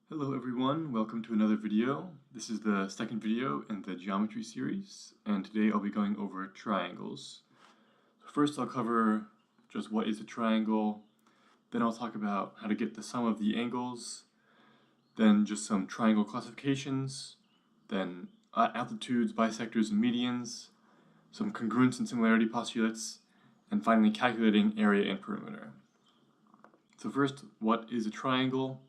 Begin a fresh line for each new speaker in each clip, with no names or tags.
Hello everyone, welcome to another video. This is the second video in the geometry series, and today I'll be going over triangles. So first I'll cover just what is a triangle, then I'll talk about how to get the sum of the angles, then just some triangle classifications, then altitudes, bisectors, and medians, some congruence and similarity postulates, and finally calculating area and perimeter. So first, what is a triangle?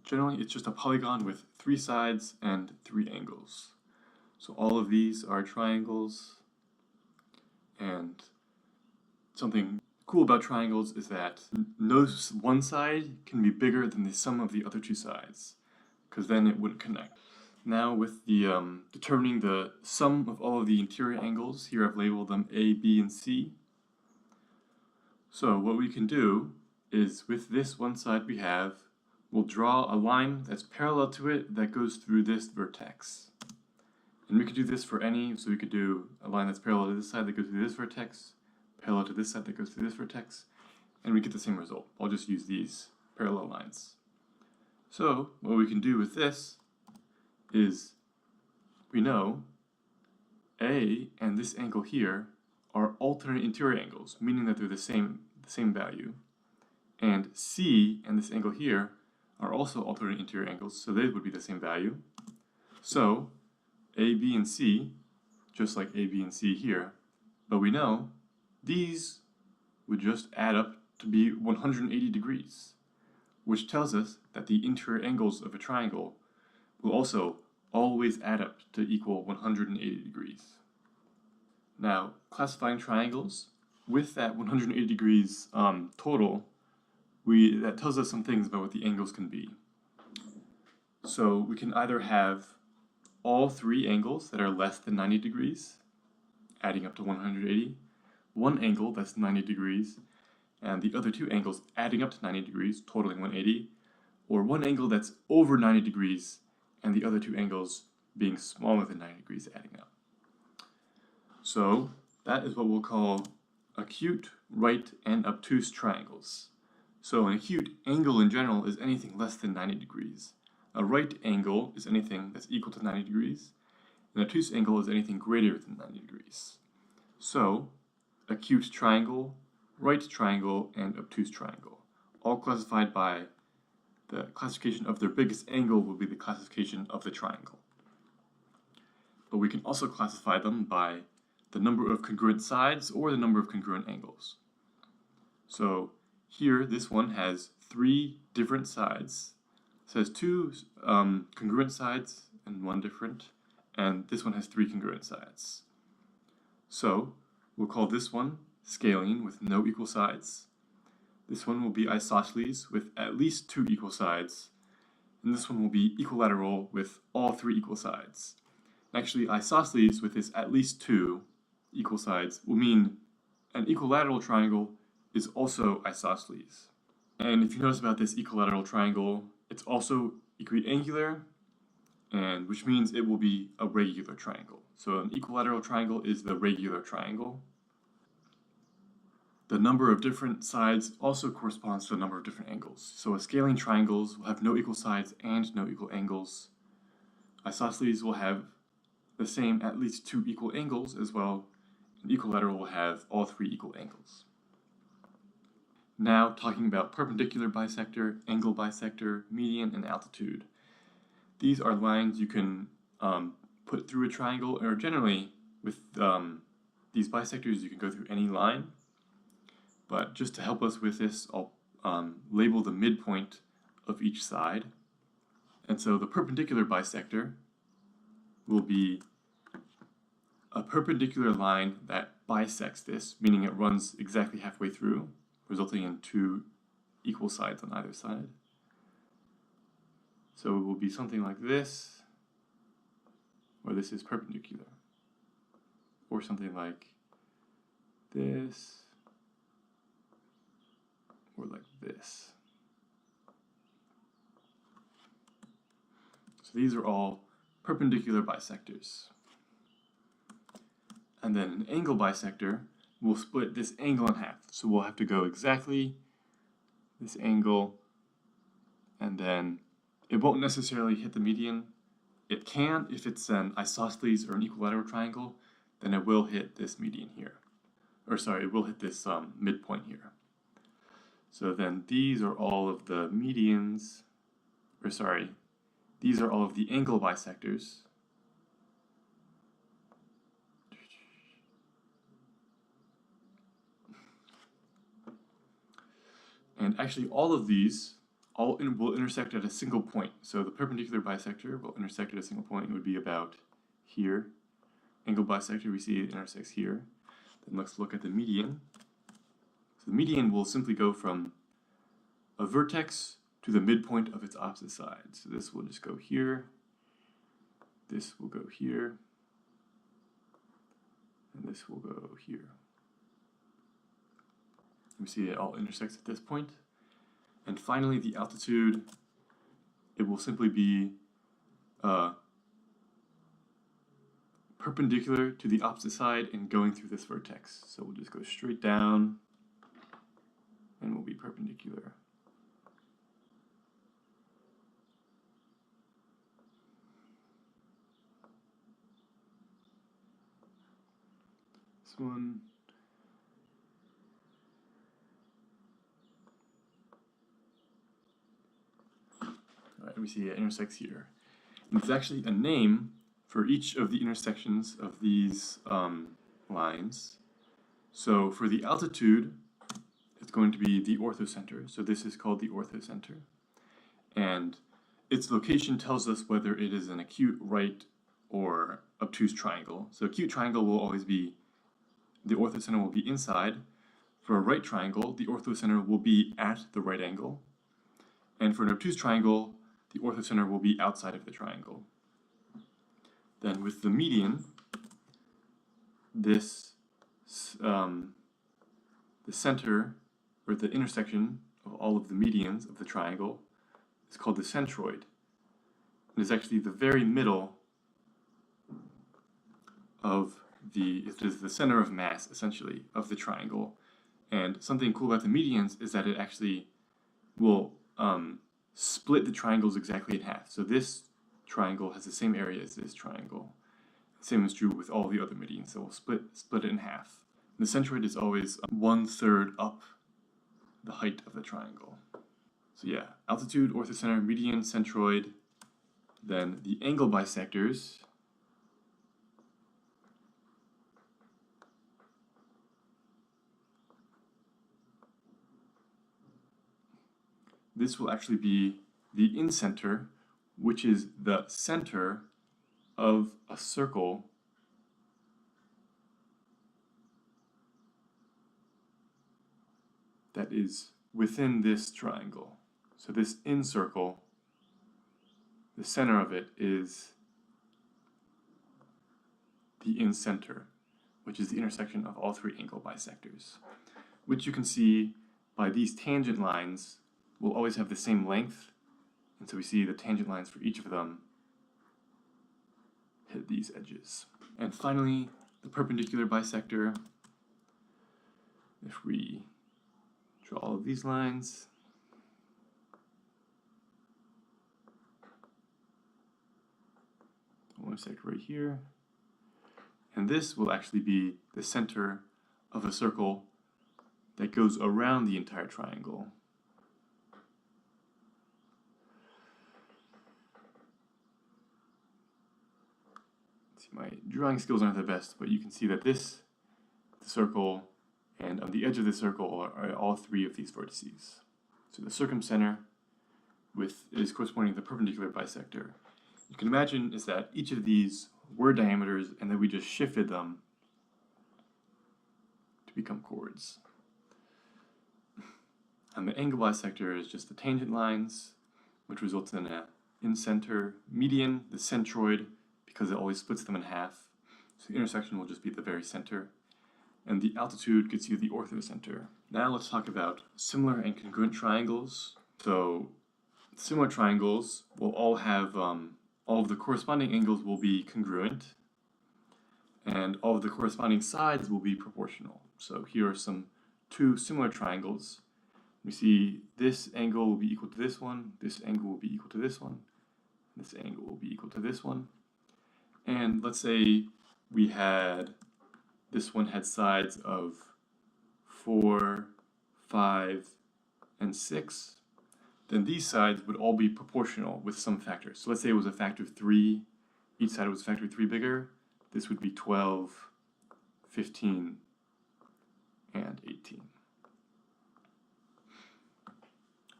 Generally, it's just a polygon with 3 sides and 3 angles. So all of these are triangles, and something cool about triangles is that no one side can be bigger than the sum of the other 2 sides, because then it wouldn't connect. Now with the determining the sum of all of the interior angles, here I've labeled them A, B, and C. So what we can do is with this one side we'll draw a line that's parallel to it that goes through this vertex. And we could do this for any, so we could do a line that's parallel to this side that goes through this vertex, parallel to this side that goes through this vertex, and we get the same result. I'll just use these parallel lines. So what we can do with this is we know A and this angle here are alternate interior angles, meaning that they're the same value. And C and this angle here are also alternate interior angles, so they would be the same value. So A, B, and C, just like A, B, and C here, but we know these would just add up to be 180 degrees, which tells us that the interior angles of a triangle will also always add up to equal 180 degrees. Now, classifying triangles, with that 180 degrees total, that tells us some things about what the angles can be. So we can either have all 3 angles that are less than 90 degrees, adding up to 180, one angle that's 90 degrees, and the other 2 angles adding up to 90 degrees, totaling 180, or one angle that's over 90 degrees, and the other 2 angles being smaller than 90 degrees, adding up. So that is what we'll call acute, right, and obtuse triangles. So an acute angle in general is anything less than 90 degrees. A right angle is anything that's equal to 90 degrees. An obtuse angle is anything greater than 90 degrees. So acute triangle, right triangle, and obtuse triangle, all classified by the classification of their biggest angle will be the classification of the triangle. But we can also classify them by the number of congruent sides or the number of congruent angles. So here, this one has 3 different sides. It says 2 congruent sides and 1 different, and this one has 3 congruent sides. So we'll call this one scalene with no equal sides. This one will be isosceles with at least 2 equal sides, and this one will be equilateral with all 3 equal sides. Actually, isosceles with this at least 2 equal sides will mean an equilateral triangle is also isosceles. And if you notice about this equilateral triangle, it's also equiangular, and which means it will be a regular triangle. So an equilateral triangle is the regular triangle. The number of different sides also corresponds to the number of different angles. So scalene triangles will have no equal sides and no equal angles. Isosceles will have the same at least 2 equal angles as well. An equilateral will have all 3 equal angles. Now talking about perpendicular bisector, angle bisector, median, and altitude. These are lines you can put through a triangle, or generally with these bisectors you can go through any line. But just to help us with this, I'll label the midpoint of each side. And so the perpendicular bisector will be a perpendicular line that bisects this, meaning it runs exactly halfway through, resulting in 2 equal sides on either side. So it will be something like this, where this is perpendicular, or something like this, or like this. So these are all perpendicular bisectors. And then an angle bisector will split this angle in half. So we'll have to go exactly this angle and then It won't necessarily hit the median. It can if it's an isosceles or an equilateral triangle, then it will hit this median here. Or sorry, it will hit this midpoint here. So then these are all of the medians, or sorry, these are all of the angle bisectors. And actually all of these will intersect at a single point. So the perpendicular bisector will intersect at a single point. It would be about here. Angle bisector, we see it intersects here. Then let's look at the median. So the median will simply go from a vertex to the midpoint of its opposite side. So this will just go here. This will go here. And this will go here. We see it all intersects at this point. And finally, the altitude, it will simply be perpendicular to the opposite side and going through this vertex. So we'll just go straight down and we'll be perpendicular. This one. Alright, we see it intersects here. And there's actually a name for each of the intersections of these lines. So for the altitude, it's going to be the orthocenter. So this is called the orthocenter. And its location tells us whether it is an acute, right, or obtuse triangle. So acute triangle will always be, the orthocenter will be inside. For a right triangle, the orthocenter will be at the right angle. And for an obtuse triangle, the orthocenter will be outside of the triangle. Then with the median, this the center, or the intersection of all of the medians of the triangle, is called the centroid. It is actually the very middle of it is the center of mass, essentially, of the triangle. And something cool about the medians is that it actually will split the triangles exactly in half. So this triangle has the same area as this triangle. Same is true with all the other medians, so we'll split it in half. The centroid is always 1/3 up the height of the triangle. So yeah, altitude, orthocenter, median, centroid. Then the angle bisectors. This will actually be the incenter, which is the center of a circle that is within this triangle. So this incircle, the center of it is the incenter, which is the intersection of all three angle bisectors, which you can see by these tangent lines will always have the same length, and so we see the tangent lines for each of them hit these edges. And finally, the perpendicular bisector. If we draw all of these lines, we'll intersect right here, and this will actually be the center of a circle that goes around the entire triangle. My drawing skills aren't the best, but you can see that the circle, and on the edge of the circle are all three of these vertices. So the circumcenter is corresponding to the perpendicular bisector. You can imagine is that each of these were diameters, and then we just shifted them to become chords. And the angle bisector is just the tangent lines, which results in an incenter, median, the centroid, because it always splits them in half. So the intersection will just be the very center. And the altitude gets you the orthocenter. Now let's talk about similar and congruent triangles. So similar triangles will all have, all of the corresponding angles will be congruent, and all of the corresponding sides will be proportional. So here are two similar triangles. we see this angle will be equal to this one, this angle will be equal to this one, this angle will be equal to this one. And let's say we had, this one had sides of 4, 5, and 6, then these sides would all be proportional with some factor. So let's say it was a factor of 3, each side was a factor of 3 bigger, this would be 12, 15, and 18.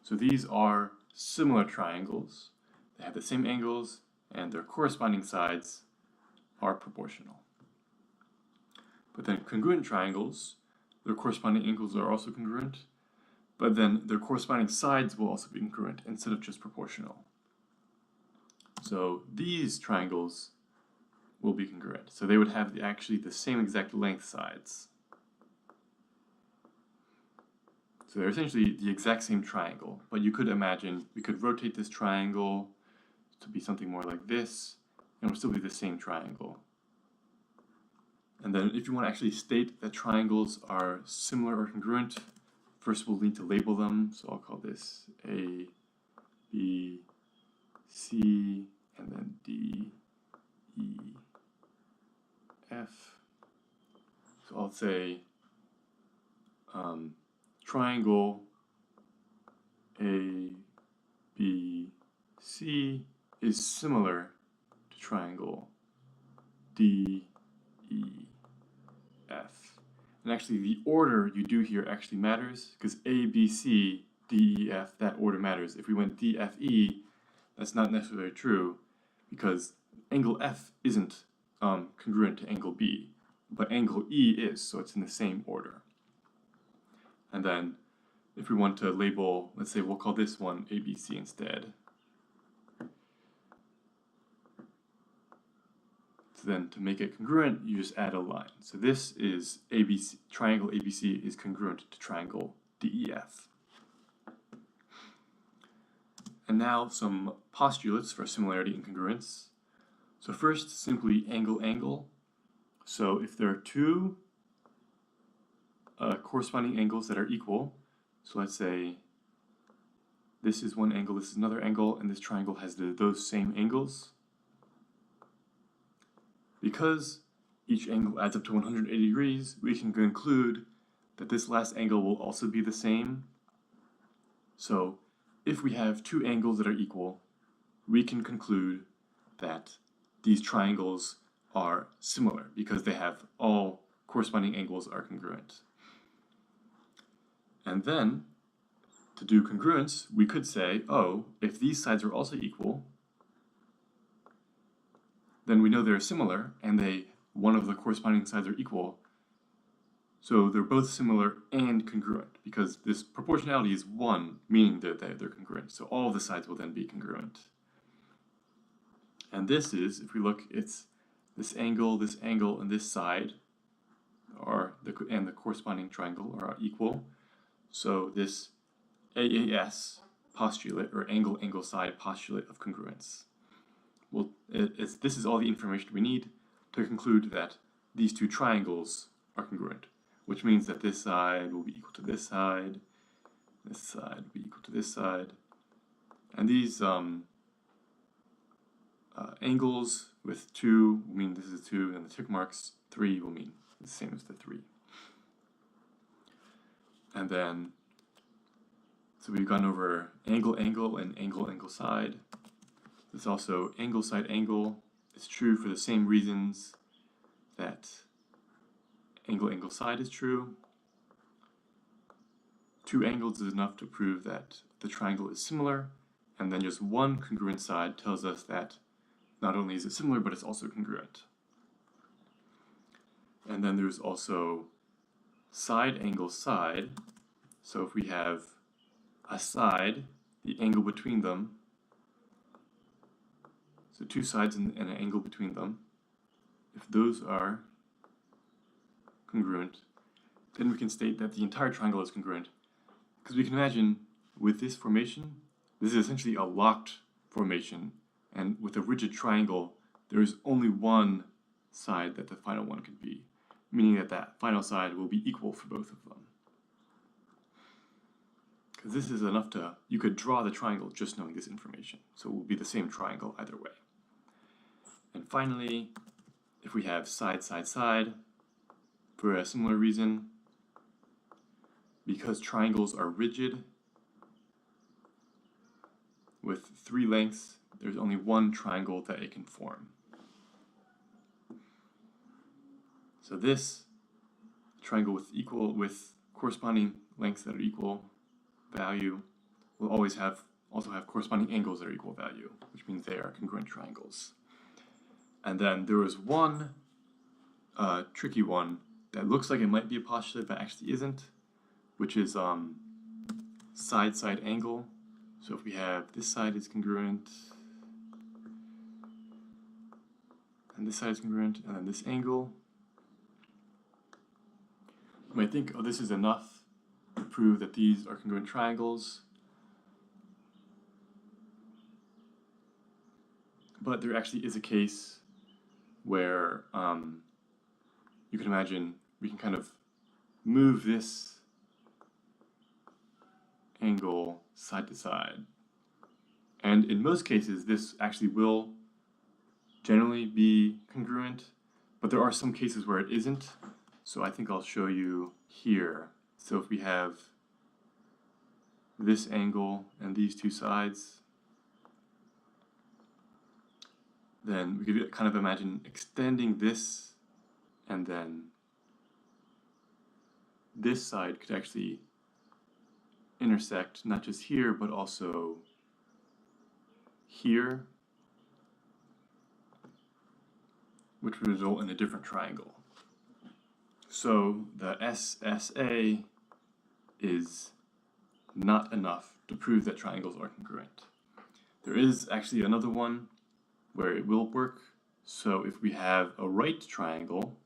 So these are similar triangles. They have the same angles, and their corresponding sides are proportional. But then congruent triangles, their corresponding angles are also congruent, but then their corresponding sides will also be congruent instead of just proportional. So these triangles will be congruent. So they would have actually the same exact length sides. So they're essentially the exact same triangle, but you could imagine we could rotate this triangle to be something more like this, and it would still be the same triangle. And then if you want to actually state that triangles are similar or congruent, first we'll need to label them. So I'll call this A, B, C, and then D, E, F. So I'll say triangle A, B, C is similar to triangle D, E, F. And actually the order you do here actually matters, because A, B, C, D, E, F, that order matters. If we went D, F, E, that's not necessarily true, because angle F isn't congruent to angle B, but angle E is, so it's in the same order. And then if we want to label, let's say we'll call this one ABC instead. So then to make it congruent, you just add a line. So this is ABC, triangle ABC is congruent to triangle DEF. And now some postulates for similarity and congruence. So first, simply angle, angle. So if there are two corresponding angles that are equal, so let's say this is one angle, this is another angle, and this triangle has those same angles. Because each angle adds up to 180 degrees, we can conclude that this last angle will also be the same. So if we have two angles that are equal, we can conclude that these triangles are similar because they have all corresponding angles are congruent. And then, to do congruence, we could say, oh, if these sides are also equal, then we know they're similar, and one of the corresponding sides are equal. So they're both similar and congruent, because this proportionality is 1, meaning that they're congruent. So all of the sides will then be congruent. And this is, if we look, it's this angle, and this side, and the corresponding triangle are equal. So this AAS postulate, or angle, angle, side postulate of congruence. Well, this is all the information we need to conclude that these two triangles are congruent, which means that this side will be equal to this side will be equal to this side, and these angles with 2 will mean this is 2, and the tick marks 3 will mean the same as the 3. And then, so we've gone over angle, angle, and angle, angle, side. There's also angle, side, angle. It's true for the same reasons that angle, angle, side is true. 2 angles is enough to prove that the triangle is similar, and then just one congruent side tells us that not only is it similar, but it's also congruent. And then there's also side, angle, side. So if we have a side, the angle between them, so 2 sides and an angle between them, if those are congruent, then we can state that the entire triangle is congruent. Because we can imagine with this formation, this is essentially a locked formation, and with a rigid triangle, there is only one side that the final one could be, meaning that that final side will be equal for both of them. because this is enough to, you could draw the triangle just knowing this information. So it will be the same triangle either way. And finally, if we have side, side, side, for a similar reason, because triangles are rigid, with 3 lengths, there's only one triangle that it can form. So this triangle with corresponding lengths that are equal value will always also have corresponding angles that are equal value, which means they are congruent triangles. And then there was one tricky one that looks like it might be a postulate but actually isn't, which is side-side angle. So if we have this side is congruent, and this side is congruent, and then this angle, you might think, oh, this is enough to prove that these are congruent triangles. But there actually is a case where you can imagine we can kind of move this angle side to side. And in most cases, this actually will generally be congruent, but there are some cases where it isn't. So I think I'll show you here. So if we have this angle and these two sides, then we could kind of imagine extending this, and then this side could actually intersect not just here, but also here, which would result in a different triangle. So the SSA is not enough to prove that triangles are congruent. There is actually another one where it will work. So if we have a right triangle,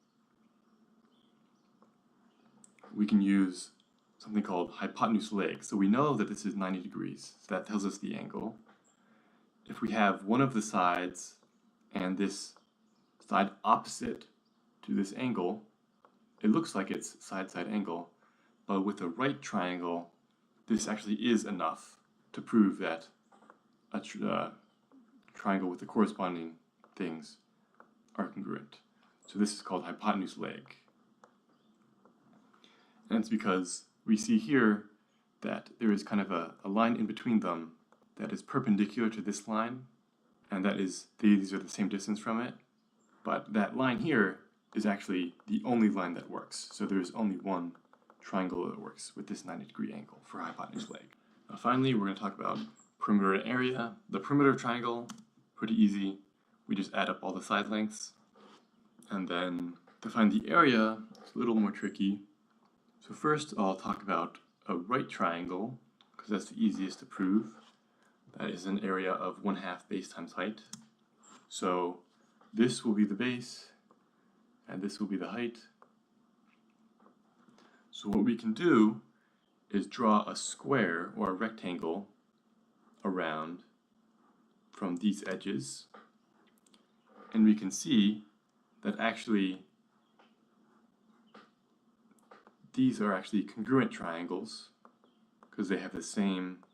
we can use something called hypotenuse leg. So we know that this is 90 degrees, so that tells us the angle. If we have one of the sides and this side opposite to this angle, it looks like it's side-side angle, but with a right triangle, this actually is enough to prove that a triangle with the corresponding things are congruent. So this is called hypotenuse leg. And it's because we see here that there is kind of a line in between them that is perpendicular to this line, and that is, these are the same distance from it, but that line here is actually the only line that works. So there's only one triangle that works with this 90-degree angle for hypotenuse leg. Now finally, we're going to talk about perimeter and area. The perimeter triangle, pretty easy. We just add up all the side lengths. And then to find the area, it's a little more tricky. So first I'll talk about a right triangle, because that's the easiest to prove. That is an area of 1/2 base times height. So this will be the base, and this will be the height. So what we can do is draw a square or a rectangle around from these edges, and we can see that actually these are actually congruent triangles because they have the same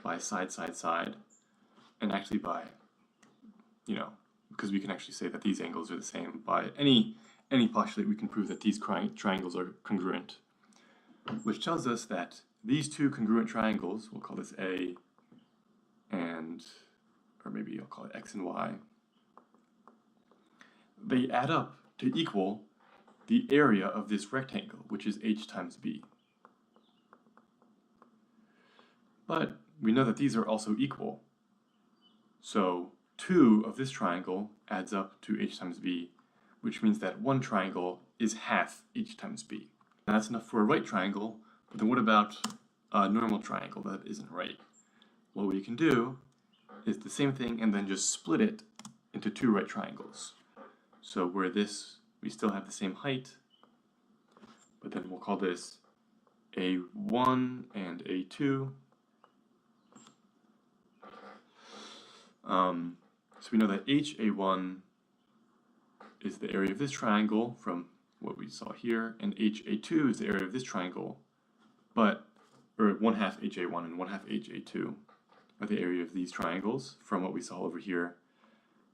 by side, side, side, and actually by, because we can actually say that these angles are the same. By any postulate, we can prove that these triangles are congruent, which tells us that these two congruent triangles, we'll call this A and, or maybe I'll call it X and Y, they add up to equal the area of this rectangle, which is H times B. But we know that these are also equal. So 2 of this triangle adds up to H times B, which means that one triangle is half H times B. And that's enough for a right triangle, but then what about a normal triangle that isn't right? What we can do is the same thing and then just split it into 2 right triangles. So where this, we still have the same height, but then we'll call this A1 and A2. So we know that HA1 is the area of this triangle from what we saw here, and HA2 is the area of this triangle, but, or 1/2 HA1 and 1/2 HA2 are the area of these triangles from what we saw over here.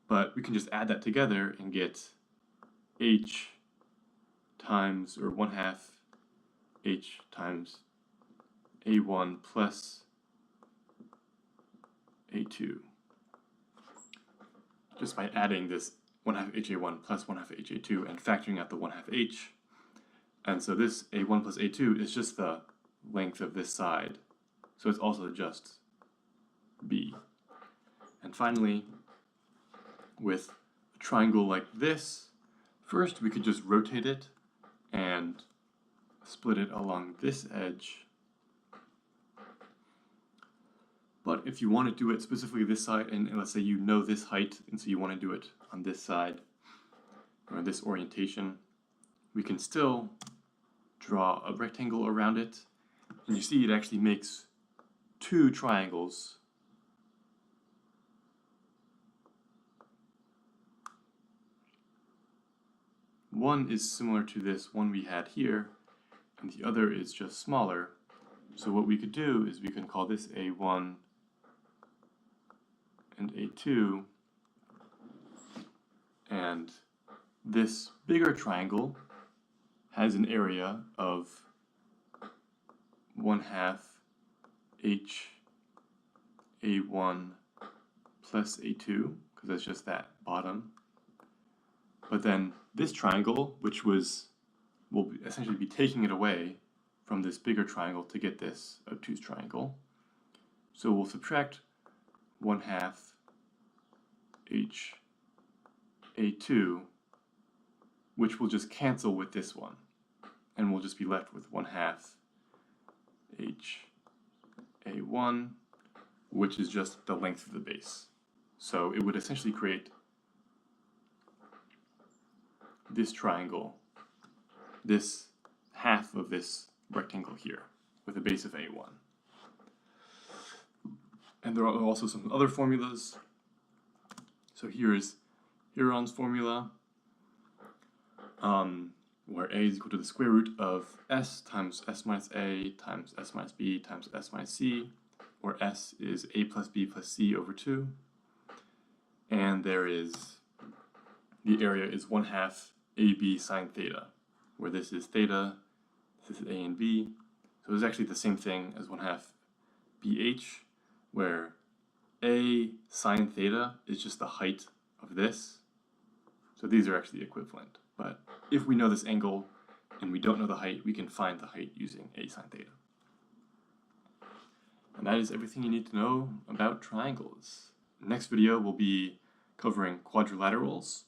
But we can just add that together and get H times, or 1/2 H times A1 plus A2. Just by adding this 1/2 HA1 plus 1/2 HA2 and factoring out the 1/2 H. And so this A1 plus A2 is just the length of this side. So it's also just B. And finally, with a triangle like this, first we could just rotate it and split it along this edge. But if you want to do it specifically this side, and let's say you know this height, and so you want to do it on this side, or this orientation, we can still draw a rectangle around it, and you see it actually makes two triangles. One is similar to this one we had here, and the other is just smaller. So what we could do is we can call this A1 and A2, and this bigger triangle has an area of 1/2 H A1 plus A2, because that's just that bottom. But then this triangle, which will essentially be taking it away from this bigger triangle to get this obtuse triangle. So we'll subtract 1/2 H A2, which will just cancel with this one, and we'll just be left with 1/2 H A1, which is just the length of the base. So it would essentially create this triangle, this half of this rectangle here, with a base of A1. And there are also some other formulas. So here is Heron's formula, where A is equal to the square root of S times S minus A times S minus B times S minus C, where S is A plus B plus C over 2. And there is, the area is 1/2 AB sine theta, where this is theta, this is A and B. So it's actually the same thing as 1/2 BH, where A sine theta is just the height of this. So these are actually equivalent. But if we know this angle and we don't know the height, we can find the height using A sine theta. And that is everything you need to know about triangles. Next video will be covering quadrilaterals,